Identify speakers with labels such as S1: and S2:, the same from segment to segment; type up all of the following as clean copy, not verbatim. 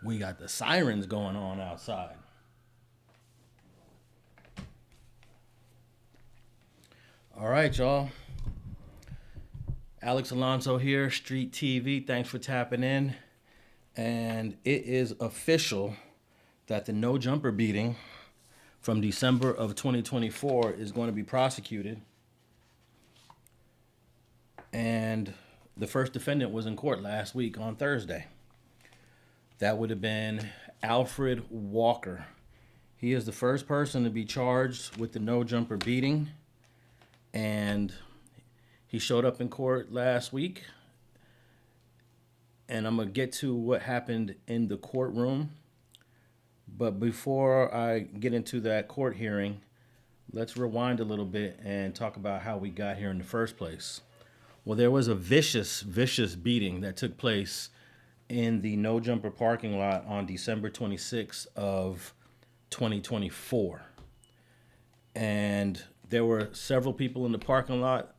S1: We got the sirens going on outside. All right, y'all. Alex Alonso here, StreetTV. Thanks for tapping in. And it is official that the no jumper beating from December of 2024 is going to be prosecuted. And the first defendant was in court last week on Thursday. That would have been Alfred Walker. He is the first person to be charged with the no jumper beating. And he showed up in court last week. And I'm going to get to what happened in the courtroom. But before I get into that court hearing, let's rewind a little bit and talk about how we got here in the first place. Well, there was a vicious beating that took place in the no jumper parking lot on December 26th of 2024. And there were several people in the parking lot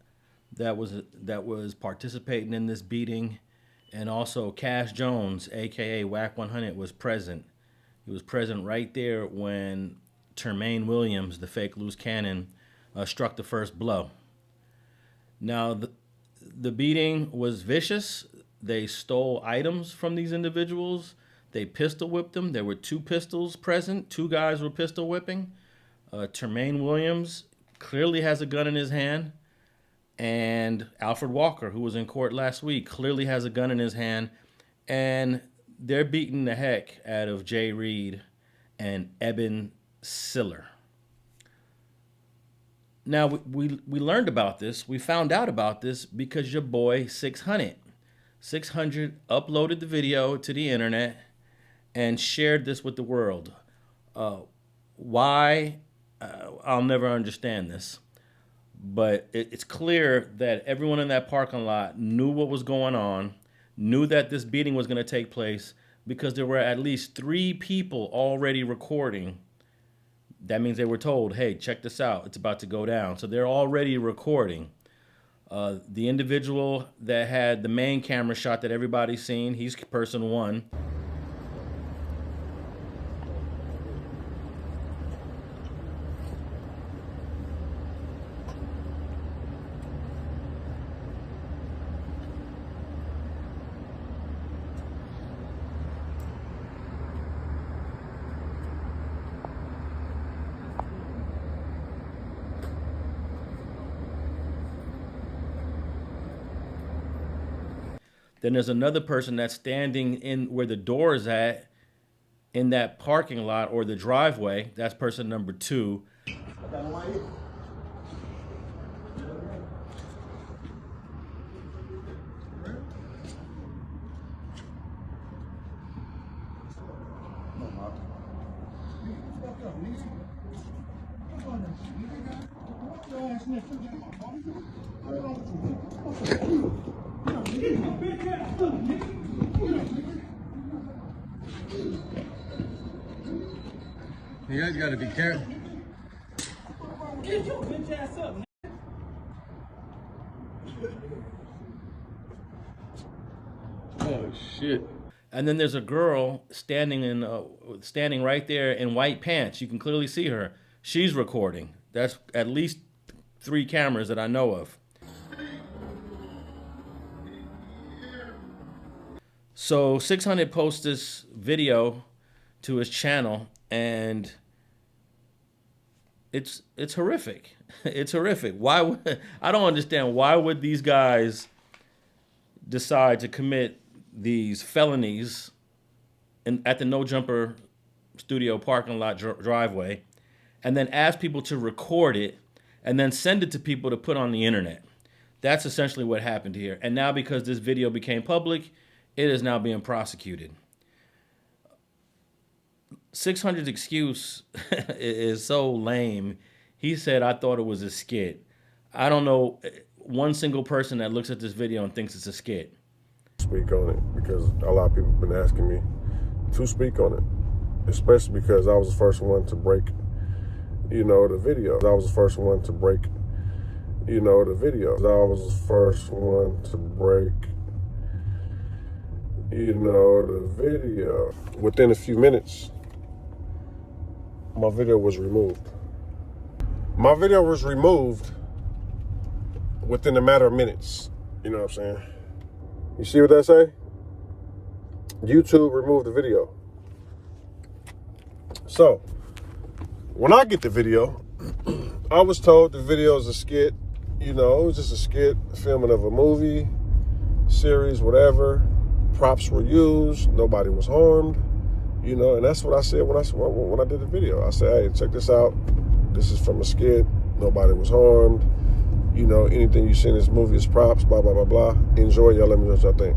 S1: that was participating in this beating, and also Cash Jones, aka Wack 100, was present. He was present right there when Jermel Williams, the fake loose cannon, struck the first blow. Now, the beating was vicious. They stole items from these individuals. They pistol whipped them. There were two pistols present. Two guys were pistol whipping. Jermel Williams clearly has a gun in his hand. And Alfred Walker, who was in court last week, clearly has a gun in his hand. And they're beating the heck out of JReed and Eban Siler. Now, we learned about this. We found out about this because your boy 600 uploaded the video to the internet and shared this with the world. Why? I'll never understand this. But it's clear that everyone in that parking lot knew what was going on, knew that this beating was going to take place, because there were at least 3 people already recording. That means they were told, hey, check this out, it's about to go down. So they're already recording. The individual that had the main camera shot that everybody's seen, he's person 1. Then there's another person that's standing in where the door is at in that parking lot or the driveway. That's person number 2.
S2: You guys gotta be careful.
S3: Get your bitch ass up.
S2: Oh shit.
S1: And then there's a girl standing right there in white pants. You can clearly see her. She's recording. That's at least 3 cameras that I know of. So 600 posts this video to his channel, and it's horrific. It's horrific. I don't understand, why would these guys decide to commit these felonies at the no jumper studio parking lot driveway, and then ask people to record it and then send it to people to put on the internet? That's essentially what happened here. And now, because this video became public, it is now being prosecuted. 600's excuse is so lame. He said, I thought it was a skit. I don't know one single person that looks at this video and thinks it's a skit.
S4: Speak on it, because a lot of people have been asking me to speak on it, especially because I was the first one to break, the video. I was the first one to break, the video. I was the first one to break the video. Within a few minutes, my video was removed. My video was removed within a matter of minutes. You know what I'm saying? You see what that say? YouTube removed the video. So, when I get the video, I was told the video is a skit. It was just a skit, filming of a movie, series, whatever. Props were used. Nobody was harmed. And that's what I said when I did the video. I said, hey, check this out. This is from a skit. Nobody was harmed. Anything you see in this movie is props, blah, blah, blah, blah. Enjoy. Y'all let me know what y'all think.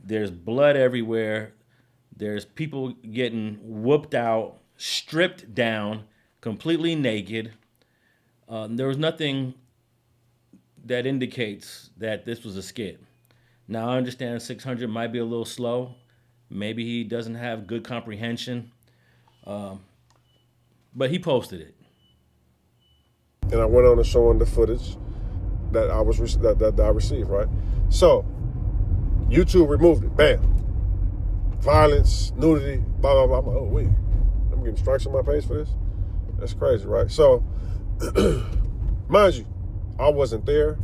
S1: There's blood everywhere. There's people getting whooped out, stripped down, completely naked. There was nothing that indicates that this was a skit. Now, I understand 600 might be a little slow. Maybe he doesn't have good comprehension. But he posted it.
S4: And I went on to showing the footage that I received, right? So, YouTube removed it. Bam. Violence, nudity, blah, blah, blah. I'm like, oh, wait. I'm getting strikes on my page for this? That's crazy, right? So, mind you, I wasn't there.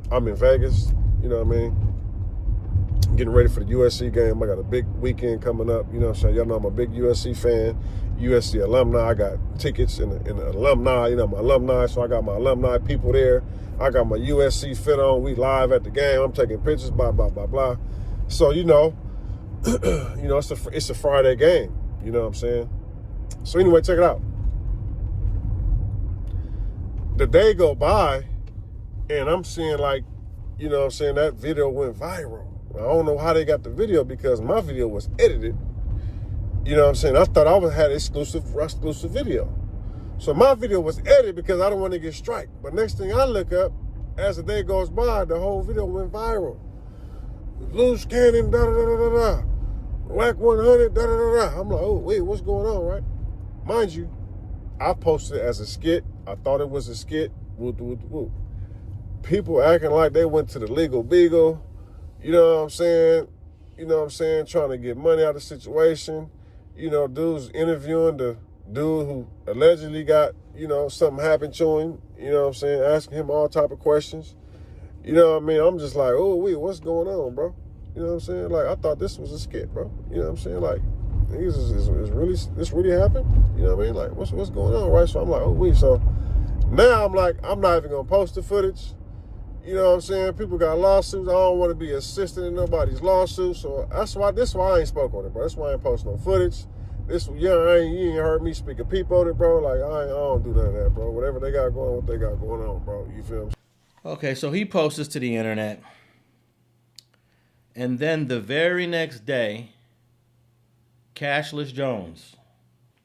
S4: I'm in Vegas, you know what I mean? Getting ready for the USC game. I got a big weekend coming up. You know what I'm saying? Y'all know I'm a big USC fan, USC alumni. I got tickets in the alumni. I'm an alumni, so I got my alumni people there. I got my USC fit on. We live at the game. I'm taking pictures, blah, blah, blah, blah. So, it's a Friday game. You know what I'm saying? So anyway, check it out. The day go by, and I'm seeing that video went viral. I don't know how they got the video because my video was edited. You know what I'm saying? I thought I had exclusive video. So my video was edited because I don't want to get striked. But next thing I look up, as the day goes by, the whole video went viral. Loose cannon, da da da da da. Wack 100, da da da da. I'm like, oh wait, what's going on, right? Mind you, I posted it as a skit. I thought it was a skit. Woo, woo, woo. People acting like they went to the legal beagle. You know what I'm saying? Trying to get money out of the situation. Dude's interviewing the dude who allegedly got, something happened to him. You know what I'm saying? Asking him all type of questions. You know what I mean? I'm just like, oh, wait, what's going on, bro? You know what I'm saying? Like, I thought this was a skit, bro. You know what I'm saying? Like, this really happened? You know what I mean? Like, what's going on, right? So I'm like, oh, wait. So now I'm like, I'm not even going to post the footage. You know what I'm saying? People got lawsuits. I don't want to be assisting in nobody's lawsuit. So this is why I ain't spoke on it, bro. That's why I ain't post no footage. You ain't heard me speak a peep on it, bro. Like, I don't do none of that, bro. Whatever they got going, what they got going on, bro. You feel me?
S1: Okay, so he posts this to the internet. And then the very next day, Cashless Jones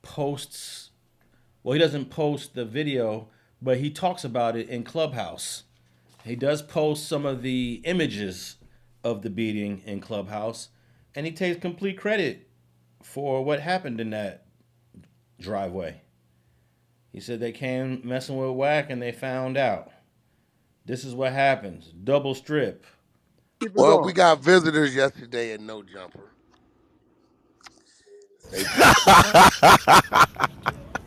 S1: posts, well, he doesn't post the video, but he talks about it in Clubhouse. He does post some of the images of the beating in Clubhouse, and he takes complete credit for what happened in that driveway. He said they came messing with Wack and they found out. This is what happens. Double strip.
S5: Well, we got visitors yesterday at No Jumper.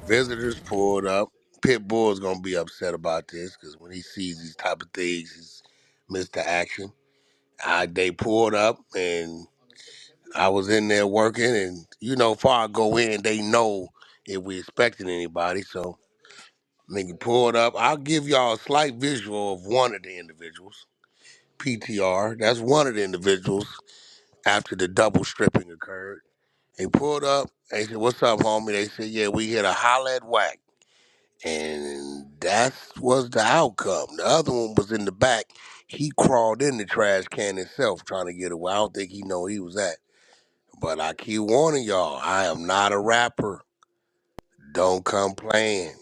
S5: Visitors pulled up. Pitbull's gonna be upset about this because when he sees these type of things, he's Mr. Action. They pulled up and I was in there working, and before I go in, they know if we expecting anybody. So nigga pulled up. I'll give y'all a slight visual of one of the individuals. PTR. That's one of the individuals after the double stripping occurred. They pulled up. They said, "What's up, homie?" They said, "Yeah, we hit a holla at Wack." And that was the outcome. The other one was in the back. He crawled in the trash can himself trying to get away. I don't think he know he was at. But I keep warning y'all, I am not a rapper. Don't come playing.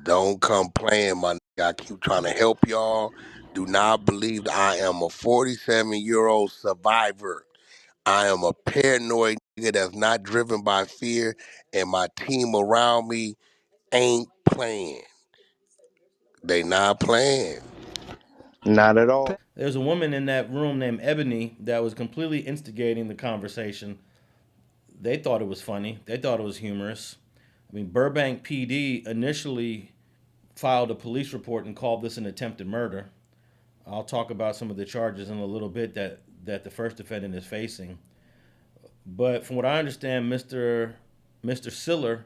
S5: Don't come playing, my nigga. I keep trying to help y'all. Do not believe that I am a 47-year-old survivor. I am a paranoid nigga that's not driven by fear, and my team around me ain't playing. They not playing.
S6: Not at all.
S1: There's a woman in that room named Ebony that was completely instigating the conversation. They thought it was funny. They thought it was humorous. I mean, Burbank PD initially filed a police report and called this an attempted murder. I'll talk about some of the charges in a little bit that the first defendant is facing. But from what I understand, Mr. Siler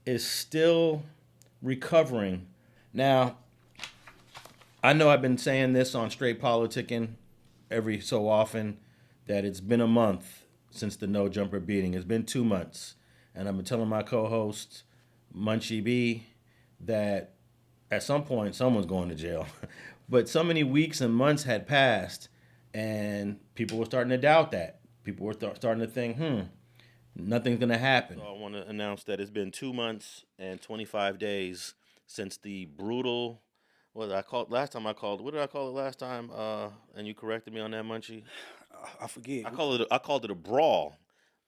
S1: is still recovering. Now, I know I've been saying this on Straight Politicking every so often, that it's been a month since the no jumper beating. It's been 2 months. And I've been telling my co-host, Munchie B, that at some point someone's going to jail. But so many weeks and months had passed, and people were starting to doubt that. People were starting to think, nothing's going to happen. So I want to announce that it's been 2 months and 25 days since the brutal, what did I call it last time? What did I call it last time? And you corrected me on that, Munchie?
S6: I forget.
S1: I called it a brawl,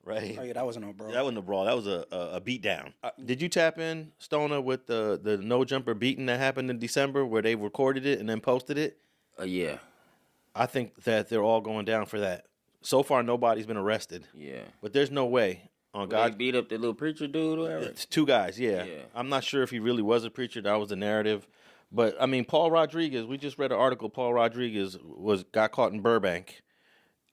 S1: right?
S6: Oh yeah, that wasn't a brawl.
S1: That wasn't a brawl. That was a beat down. Did you tap in, Stoner, with the no jumper beating that happened in December, where they recorded it and then posted it?
S7: Yeah.
S1: I think that they're all going down for that. So far, nobody's been arrested.
S7: Yeah.
S1: But there's no way. On God,
S7: they beat up the little preacher dude or whatever?
S1: It's 2 guys, yeah. I'm not sure if he really was a preacher. That was the narrative. But, I mean, Paul Rodriguez, we just read an article. Paul Rodriguez got caught in Burbank,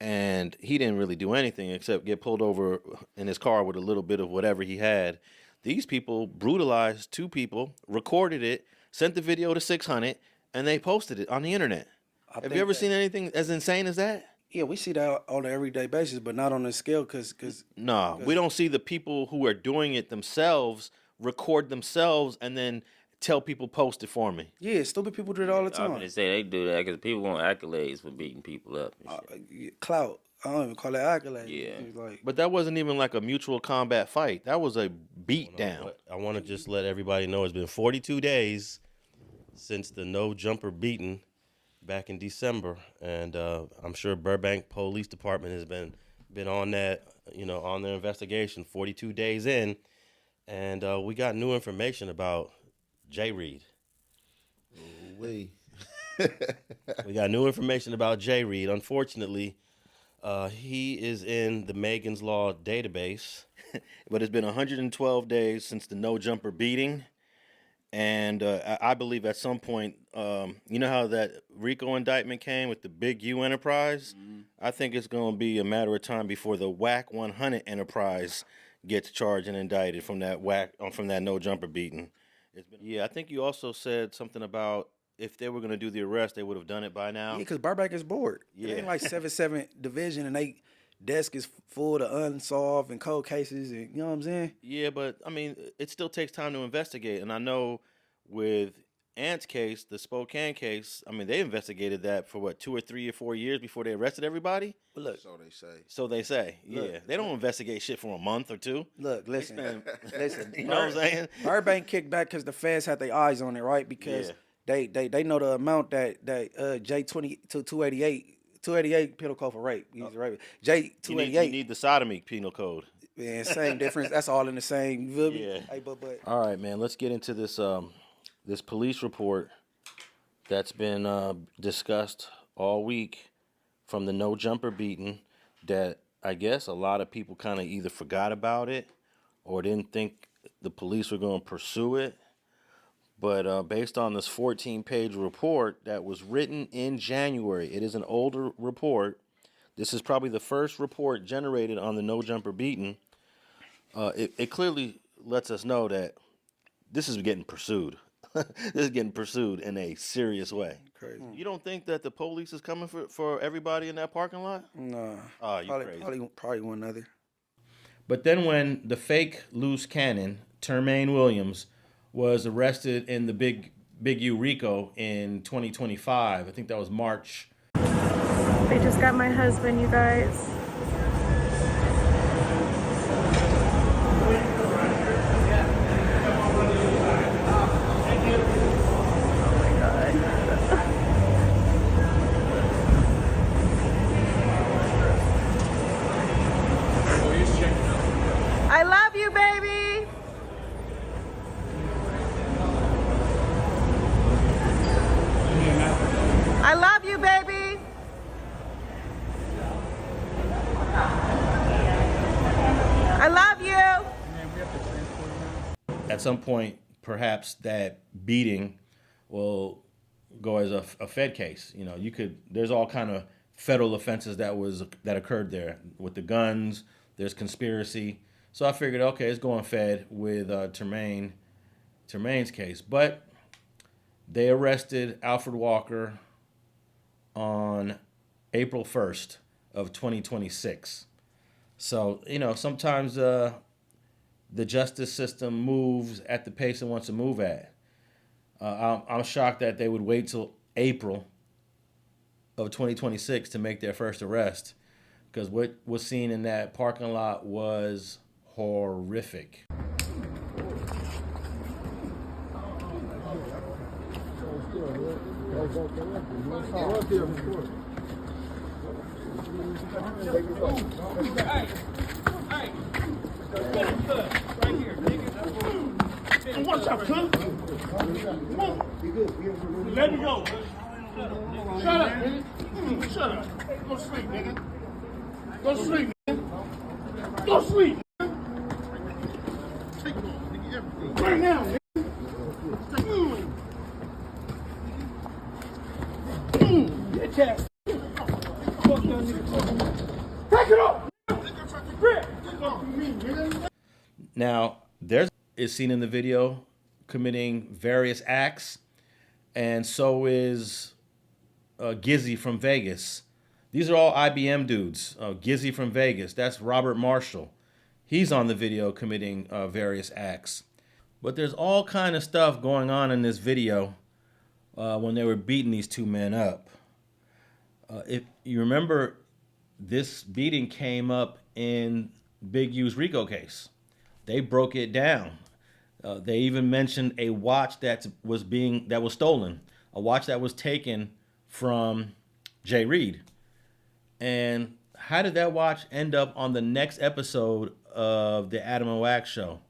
S1: and he didn't really do anything except get pulled over in his car with a little bit of whatever he had. These people brutalized 2 people, recorded it, sent the video to 600, and they posted it on the internet. Have you ever seen anything as insane as that?
S6: Yeah, we see that on an everyday basis, but not on this scale because...
S1: No, we don't see the people who are doing it themselves record themselves and then tell people post it for me.
S6: Yeah, stupid people do it all the time.
S7: I'm going to say they do that because people want accolades for beating people up.
S6: Clout. I don't even call it accolades.
S7: Yeah.
S1: But that wasn't even like a mutual combat fight. That was a beat down.
S8: I want to just let everybody know it's been 42 days since the no jumper beating back in December, and I'm sure Burbank Police Department has been on that, on their investigation. 42 days in, and we got new information about JReed.
S5: We
S8: got new information about JReed. Unfortunately, he is in the Megan's Law database,
S1: but it's been 112 days since the no jumper beating. And I believe at some point, you know how that RICO indictment came with the Big U enterprise? Mm-hmm. I think it's going to be a matter of time before the Wack 100 enterprise gets charged and indicted from that no jumper beating. I think you also said something about if they were going to do the arrest, they would have done it by now.
S6: Yeah, because Burbank is bored. Yeah. It ain't like 7-7 division and they desk is full of unsolved and cold cases, and you know what I'm saying?
S1: Yeah, but I mean, it still takes time to investigate. And I know with Ant's case, the Spokane case, I mean, they investigated that for 2 or 3 or 4 years before they arrested everybody.
S6: But look,
S5: so they say.
S1: Yeah, they don't investigate shit for a month or 2.
S6: Look, listen, listen.
S1: You know what I'm saying?
S6: Burbank kicked back because the feds had their eyes on it, right? Because they know the amount that J20 to 288 penal code for rape. He's rape. J288.
S1: You need the sodomy penal code.
S6: Man, same difference. That's all in the same. You feel me?
S1: Yeah.
S6: Hey, but.
S1: All right, man. Let's get into this this police report that's been discussed all week from the no jumper beating. That I guess a lot of people kind of either forgot about it or didn't think the police were going to pursue it. But based on this 14-page report that was written in January, it is an older report. This is probably the first report generated on the no jumper beating. It clearly lets us know that this is getting pursued. This is getting pursued in a serious way.
S6: Crazy.
S1: You don't think that the police is coming for everybody in that parking lot?
S6: Nah.
S1: Oh, you crazy.
S6: Probably one other. But
S1: then when the fake loose cannon, Termaine Williams, was arrested in the Big U RICO in 2025. I think that was March.
S9: They just got my husband, you guys. I love you, baby. I love you, baby.
S1: some point, perhaps that beating will go as a Fed case. You know, there's all kind of federal offenses that occurred there with the guns. There's conspiracy. So I figured, okay, it's going Fed with Tremaine's case. But they arrested Alfred Walker on April 1st of 2026. So, you know, sometimes the justice system moves at the pace it wants to move at. I'm shocked that they would wait till April of 2026 to make their first arrest, because what was seen in that parking lot was horrific.
S3: Watch out, son. Let me go. Shut up, nigga. Shut up. Go sleep, nigga. Go sleep, nigga. Go sleep. Right now, nigga. Bitch ass. Fuck your nigga. Take it off. Grip. Fuck me, nigga.
S1: Now, is seen in the video committing various acts, and so is Gizzy from Vegas. These are all IBM dudes. Gizzy from Vegas, that's Robert Marshall. He's on the video committing various acts. But there's all kind of stuff going on in this video when they were beating these two men up. If you remember, this beating came up in Big U's RICO case. They broke it down. They even mentioned a watch that was stolen, a watch that was taken from JReed. And how did that watch end up on the next episode of the Adam and Wack show?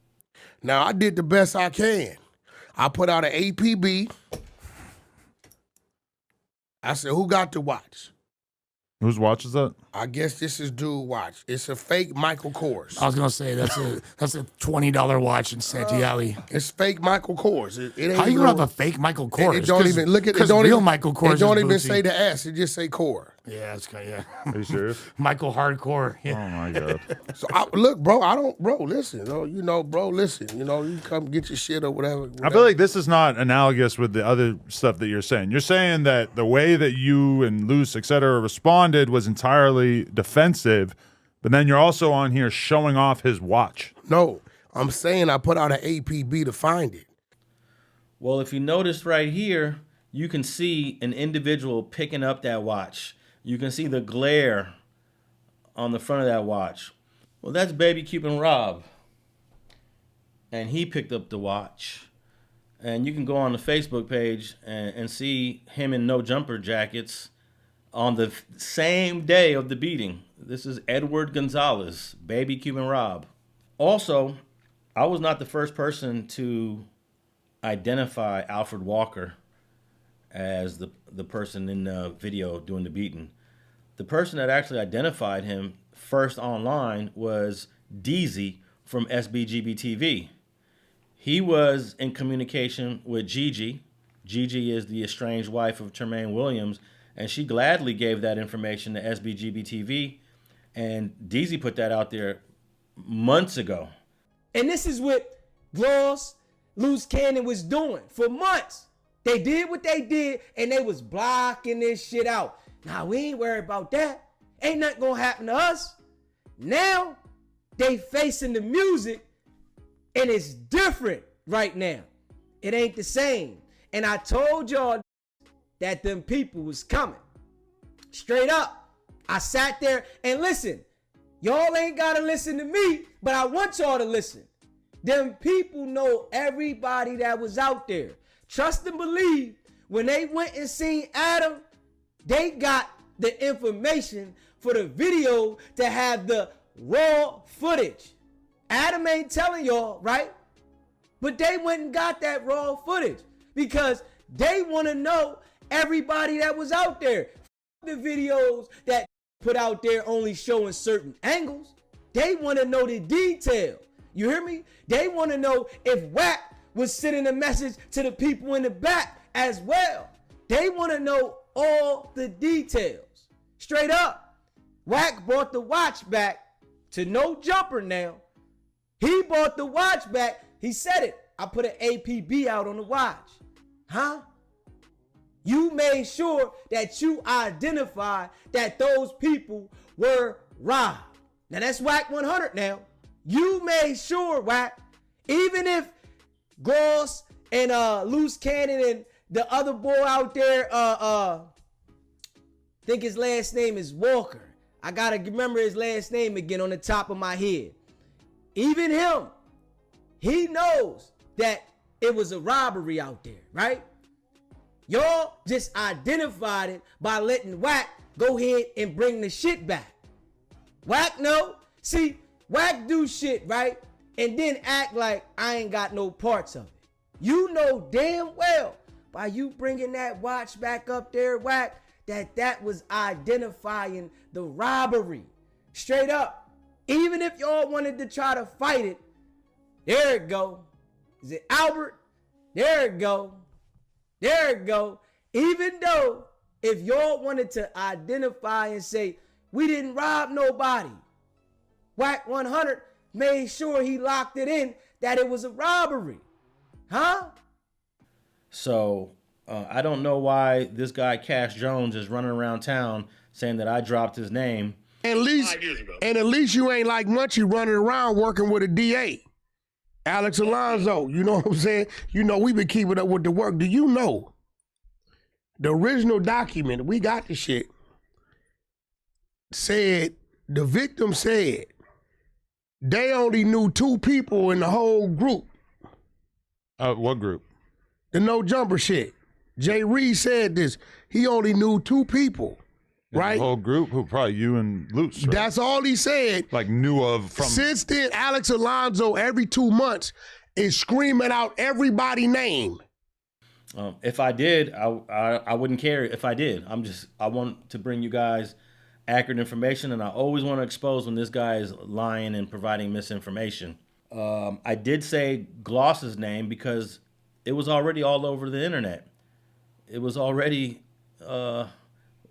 S5: Now, I did the best I can. I put out an APB. I said, who got the watch?
S10: Whose watch is that?
S5: I guess this is dude watch. It's a fake Michael Kors.
S11: I was gonna say that's a $20 watch in Santee Alley.
S5: It's fake Michael Kors. It ain't
S11: How you gonna have a fake Michael Kors?
S5: It don't even look at it. Don't
S11: real
S5: even
S11: Michael Kors.
S5: It don't
S11: is
S5: even
S11: booty.
S5: say the S. It just say Core.
S11: Yeah, it's kind of, yeah.
S10: Are you serious?
S11: Michael Hardcore. Yeah.
S10: Oh my god.
S5: So look, bro. Listen. Bro, listen. You come get your shit or whatever.
S10: I feel like this is not analogous with the other stuff that you're saying. You're saying that the way that you and Luce, et cetera, responded was entirely defensive, but then you're also on here showing off his watch.
S5: No, I'm saying I put out an APB to find it.
S1: Well, if you notice right here, you can see an individual picking up that watch. You can see the glare on the front of that watch. Well, that's Baby Cuban ROb. And he picked up the watch. And you can go on the Facebook page and see him in no jumper jackets on the same day of the beating. This is Edward Gonzalez, Baby Cuban ROb. Also, I was not the first person to identify Alfred Walker as the person in the video doing the beating. The person that actually identified him first online was DZ from SBGB-TV. He was in communication with Gigi. Gigi is the estranged wife of Tremaine Williams, and she gladly gave that information to SBGB-TV, and DZ put that out there months ago.
S3: And this is what Gloss, Loose Cannon was doing for months. They did what they did, and they was blocking this shit out. Now, we ain't worried about that. Ain't nothing gonna happen to us. Now, they facing the music, and it's different right now. It ain't the same. And I told y'all that them people was coming. Straight up. I sat there and listen. Y'all ain't gotta listen to me, but I want y'all to listen. Them people know everybody that was out there. Trust and believe, when they went and seen Adam, they got the information for the video to have the raw footage. Adam ain't telling y'all, right? But they went and got that raw footage because they want to know everybody that was out there. The videos that put out there only showing certain angles. They want to know the detail. You hear me? They want to know if Wack was sending a message to the people in the back as well. They want to know all the details. Straight up. Wack brought the watch back to no jumper now. He bought the watch back. He said it. I put an APB out on the watch. Huh? You made sure that you identified that those people were robbed. Now that's Wack 100 now. You made sure, Wack, even if Gloss and Loose Cannon and the other boy out there, think his last name is Walker. I gotta remember his last name again on the top of my head. Even him, he knows that it was a robbery out there, right? Y'all just identified it by letting Wack go ahead and bring the shit back. Wack no. See, Wack do shit, right? And then act like I ain't got no parts of it. You know damn well by you bringing that watch back up there, Wack, that was identifying the robbery. Straight up. Even if y'all wanted to try to fight it, there it go. Is it Albert? There it go. There it go. Even though if y'all wanted to identify and say, we didn't rob nobody, Wack 100 made sure he locked it in that it was a robbery. Huh?
S1: So I don't know why this guy Cash Jones is running around town saying that I dropped his name.
S5: At least you ain't like Munchie running around working with a DA. Alex Alonso, you know what I'm saying? You know, we been keeping up with the work. Do you know the original document, we got the shit, said, the victim said, they only knew 2 people in the whole group.
S10: What group?
S5: The no jumper shit. JReed said this. He only knew 2 people, right?
S10: The whole group, who probably you and Luce. Right?
S5: That's all he said.
S10: Like knew of from.
S5: Since then, Alex Alonso every 2 months is screaming out everybody's name.
S1: If I did, I wouldn't care if I did. I want to bring you guys accurate information, and I always want to expose when this guy is lying and providing misinformation. I did say Gloss's name because it was already all over the internet. It was already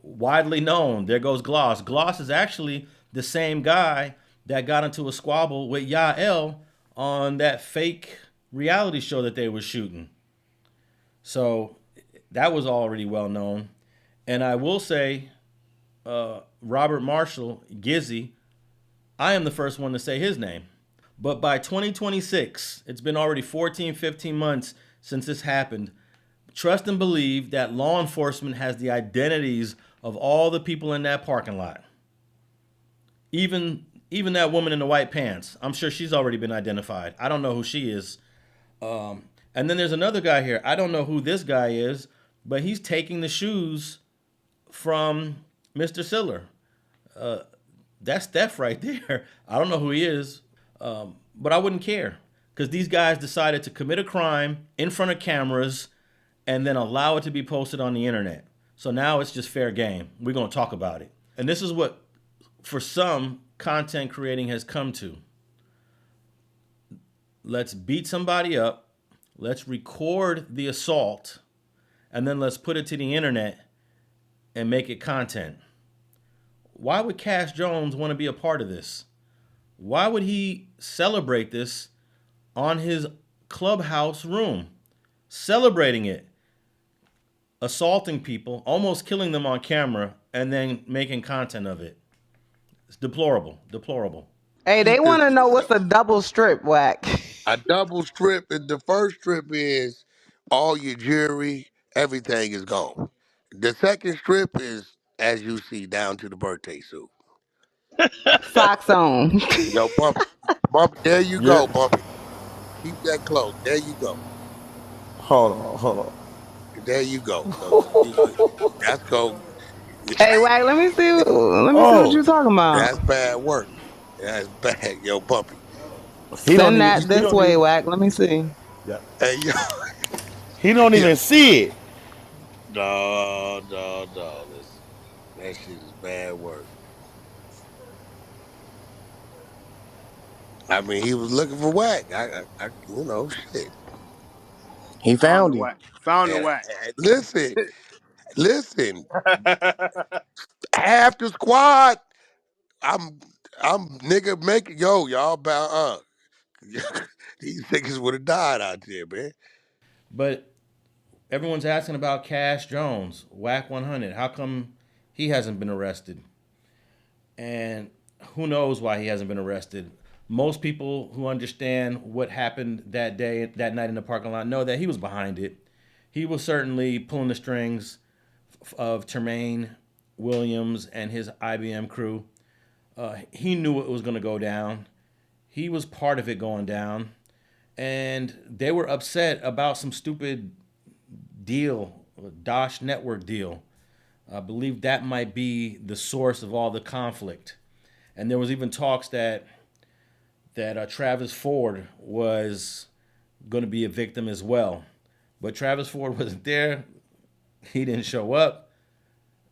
S1: widely known. There goes Gloss. Gloss is actually the same guy that got into a squabble with Yael on that fake reality show that they were shooting. So that was already well known. And I will say, Robert Marshall, Gizzy, I am the first one to say his name. But by 2026, it's been already 14, 15 months since this happened. Trust and believe that law enforcement has the identities of all the people in that parking lot. Even that woman in the white pants, I'm sure she's already been identified. I don't know who she is. And then there's another guy here. I don't know who this guy is, but he's taking the shoes from Mr. Siler. That's theft right there. I don't know who he is, but I wouldn't care because these guys decided to commit a crime in front of cameras and then allow it to be posted on the internet. So now it's just fair game. We're going to talk about it. And this is what, for some, content creating has come to. Let's beat somebody up. Let's record the assault. And then let's put it to the internet and make it content. Why would Cash Jones want to be a part of this? Why would he celebrate this on his clubhouse room? Celebrating it. Assaulting people, almost killing them on camera, and then making content of it. It's deplorable. Deplorable.
S12: Hey, they want to know what's a double strip, Wack.
S5: A double strip, and the first strip is all your jewelry, everything is gone. The second strip is, as you see, down to the birthday suit.
S12: Socks on.
S5: Yo, Bumpy, there you go, Bumpy. Keep that close. There you go.
S6: Hold on.
S5: There you go. So, that's go.
S12: Hey, Wack, let me see what you're talking about.
S5: That's bad work. That's bad, yo, Bumpy.
S12: Send that this way, Wack. Let me see.
S5: Yeah. Hey, yo.
S13: He don't even see it.
S5: No. Listen, that shit is bad work. I mean, he was looking for Wack. Shit.
S13: He
S14: Found
S13: found
S14: the
S13: him.
S14: Wack. Found the
S5: And,
S14: Wack.
S5: listen. Half the squad. I'm nigga making y'all bound. These niggas would have died out there, man.
S1: But everyone's asking about Cash Jones, Wack 100. How come he hasn't been arrested? And who knows why he hasn't been arrested? Most people who understand what happened that day, that night in the parking lot, know that he was behind it. He was certainly pulling the strings of Tremaine Williams and his IBM crew. He knew it was going to go down. He was part of it going down. And they were upset about some stupid deal, Dosh network deal. I believe that might be the source of all the conflict. And there was even talks that Travis Ford was going to be a victim as well. But Travis Ford wasn't there. He didn't show up.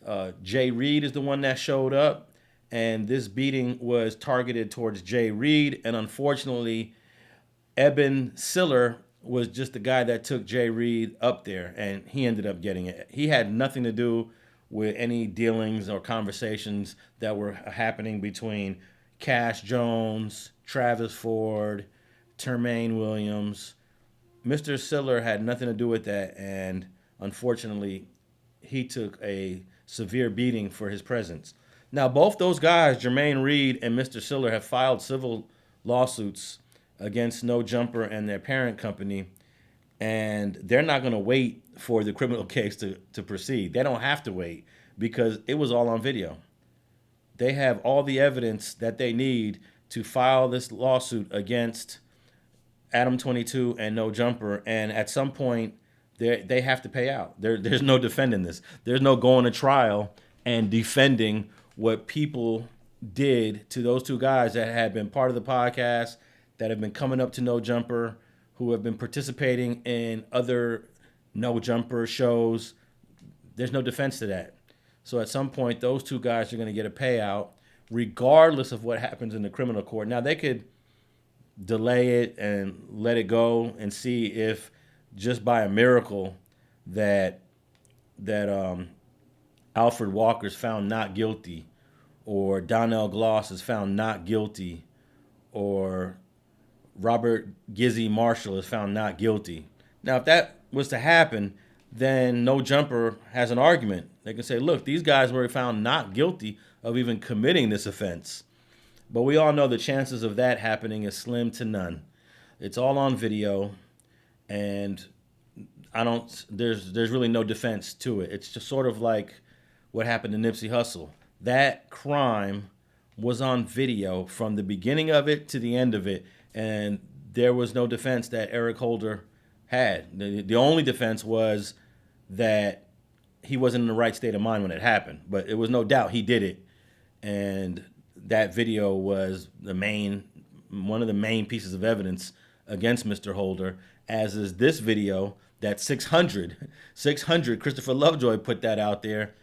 S1: JReed is the one that showed up. And this beating was targeted towards JReed. And unfortunately, Eban Siler was just the guy that took JReed up there. And he ended up getting it. He had nothing to do with any dealings or conversations that were happening between Cash Jones, Travis Ford, Tremaine Williams. Mr. Siler had nothing to do with that, and unfortunately, he took a severe beating for his presence. Now, both those guys, Jermaine Reed and Mr. Siler, have filed civil lawsuits against No Jumper and their parent company, and they're not going to wait for the criminal case to proceed. They don't have to wait because it was all on video. They have all the evidence that they need to file this lawsuit against Adam 22 and No Jumper, and at some point, they have to pay out. There's no defending this. There's no going to trial and defending what people did to those two guys that had been part of the podcast, that have been coming up to No Jumper, who have been participating in other No Jumper shows. There's no defense to that. So at some point, those two guys are going to get a payout, regardless of what happens in the criminal court. Now, they could delay it and let it go and see if just by a miracle that Alfred Walker is found not guilty, or Donnel Gloss is found not guilty, or Robert Gizzy Marshall is found not guilty. Now, if that was to happen, then No Jumper has an argument. They can say, look, these guys were found not guilty of even committing this offense. But we all know the chances of that happening is slim to none. It's all on video, and there's really no defense to it. It's just sort of like what happened to Nipsey Hussle. That crime was on video from the beginning of it to the end of it, and there was no defense that Eric Holder had. The only defense was that he wasn't in the right state of mind when it happened, but it was no doubt he did it. And that video was one of the main pieces of evidence against Mr. Holder, as is this video that 600 Christopher Lovejoy put that out there.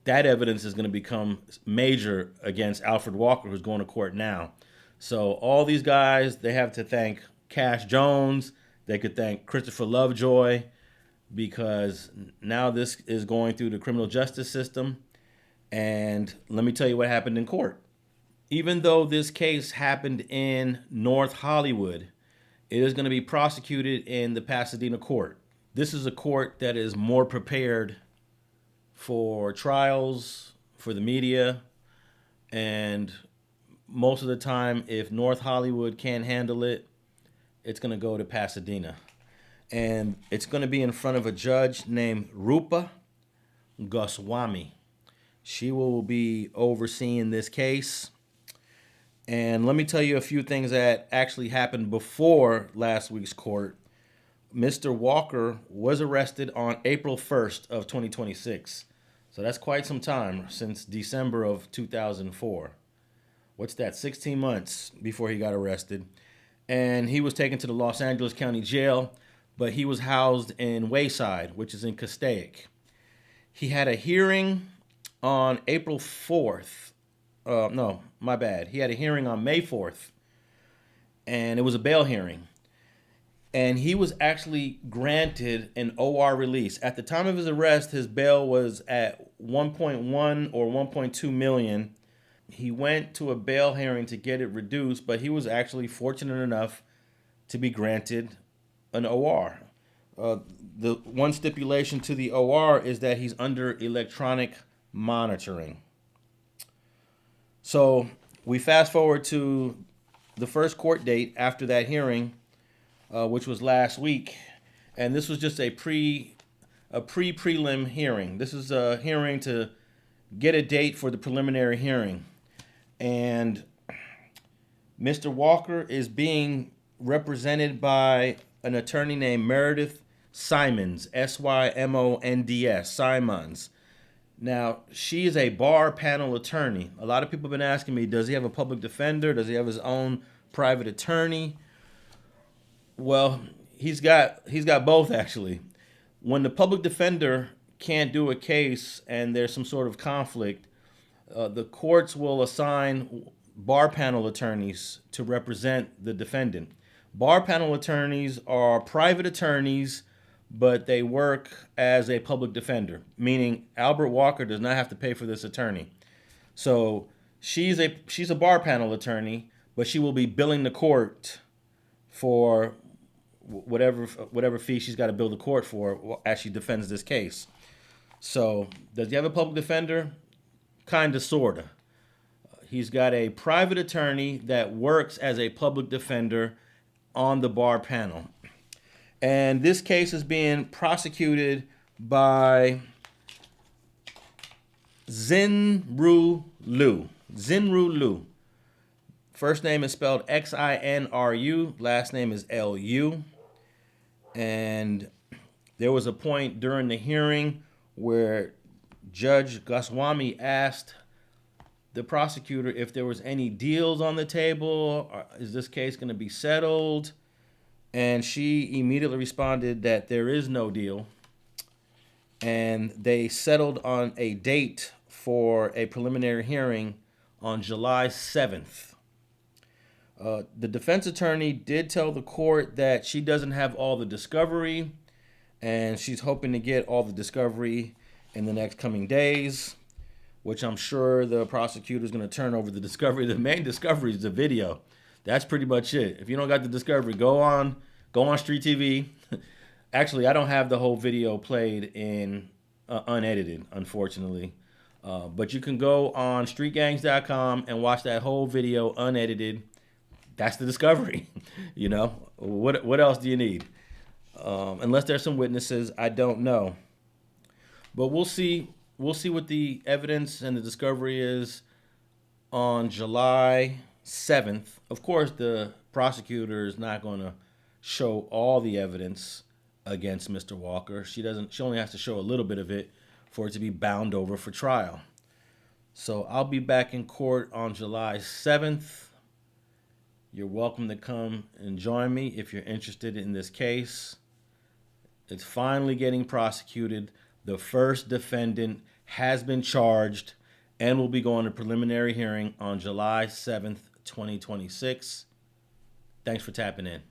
S1: That evidence is going to become major against Alfred Walker, who's going to court now. So all these guys, they have to thank Cash Jones. They could thank Christopher Lovejoy, because now this is going through the criminal justice system. And let me tell you what happened in court. Even though this case happened in North Hollywood, it is going to be prosecuted in the Pasadena court. This is a court that is more prepared for trials, for the media, and most of the time, if North Hollywood can't handle it, it's going to go to Pasadena. And it's going to be in front of a judge named Rupa Goswami. She will be overseeing this case. And let me tell you a few things that actually happened before last week's court. Mr. Walker was arrested on April 1st of 2026. So that's quite some time, since December of 2004. What's that, 16 months before he got arrested. And he was taken to the Los Angeles County Jail, but he was housed in Wayside, which is in Castaic. He had a hearing on April 4th. He had a hearing on May 4th and it was a bail hearing. And he was actually granted an OR release. At the time of his arrest, his bail was at 1.1 or 1.2 million. He went to a bail hearing to get it reduced, but he was actually fortunate enough to be granted an OR. The one stipulation to the OR is that he's under electronic monitoring. So we fast forward to the first court date after that hearing, which was last week, and this was just a pre-prelim hearing. This is a hearing to get a date for the preliminary hearing, and Mr. Walker is being represented by an attorney named Meredith Simons, Symonds, Simons. Now, she is a bar panel attorney. A lot of people have been asking me, does he have a public defender? Does he have his own private attorney? Well, he's got both, actually. When the public defender can't do a case and there's some sort of conflict, the courts will assign bar panel attorneys to represent the defendant. Bar panel attorneys are private attorneys, but they work as a public defender, meaning Albert Walker does not have to pay for this attorney. So she's a bar panel attorney, but she will be billing the court for whatever fee she's got to bill the court for as she defends this case. So does he have a public defender? Kind of, sort of. He's got a private attorney that works as a public defender on the bar panel. And this case is being prosecuted by Xinru Liu. Xinru Liu. First name is spelled Xinru. Last name is Lu. And there was a point during the hearing where Judge Goswami asked the prosecutor if there was any deals on the table. Or is this case going to be settled? And she immediately responded that there is no deal. And they settled on a date for a preliminary hearing on July 7th. The defense attorney did tell the court that she doesn't have all the discovery, and she's hoping to get all the discovery in the next coming days, which I'm sure the prosecutor is going to turn over the discovery. The main discovery is the video. That's pretty much it. If you don't got the discovery, go on StreetTV. Actually, I don't have the whole video played in unedited, unfortunately. But you can go on streetgangs.com and watch that whole video unedited. That's the discovery. You know, what else do you need? Unless there's some witnesses, I don't know. But we'll see what the evidence and the discovery is on July 7th. Of course, the prosecutor is not going to show all the evidence against Mr. Walker. She only has to show a little bit of it for it to be bound over for trial. So I'll be back in court on July 7th. You're welcome to come and join me if you're interested in this case. It's finally getting prosecuted. The first defendant has been charged and will be going to preliminary hearing on July 7th, 2026. Thanks for tapping in.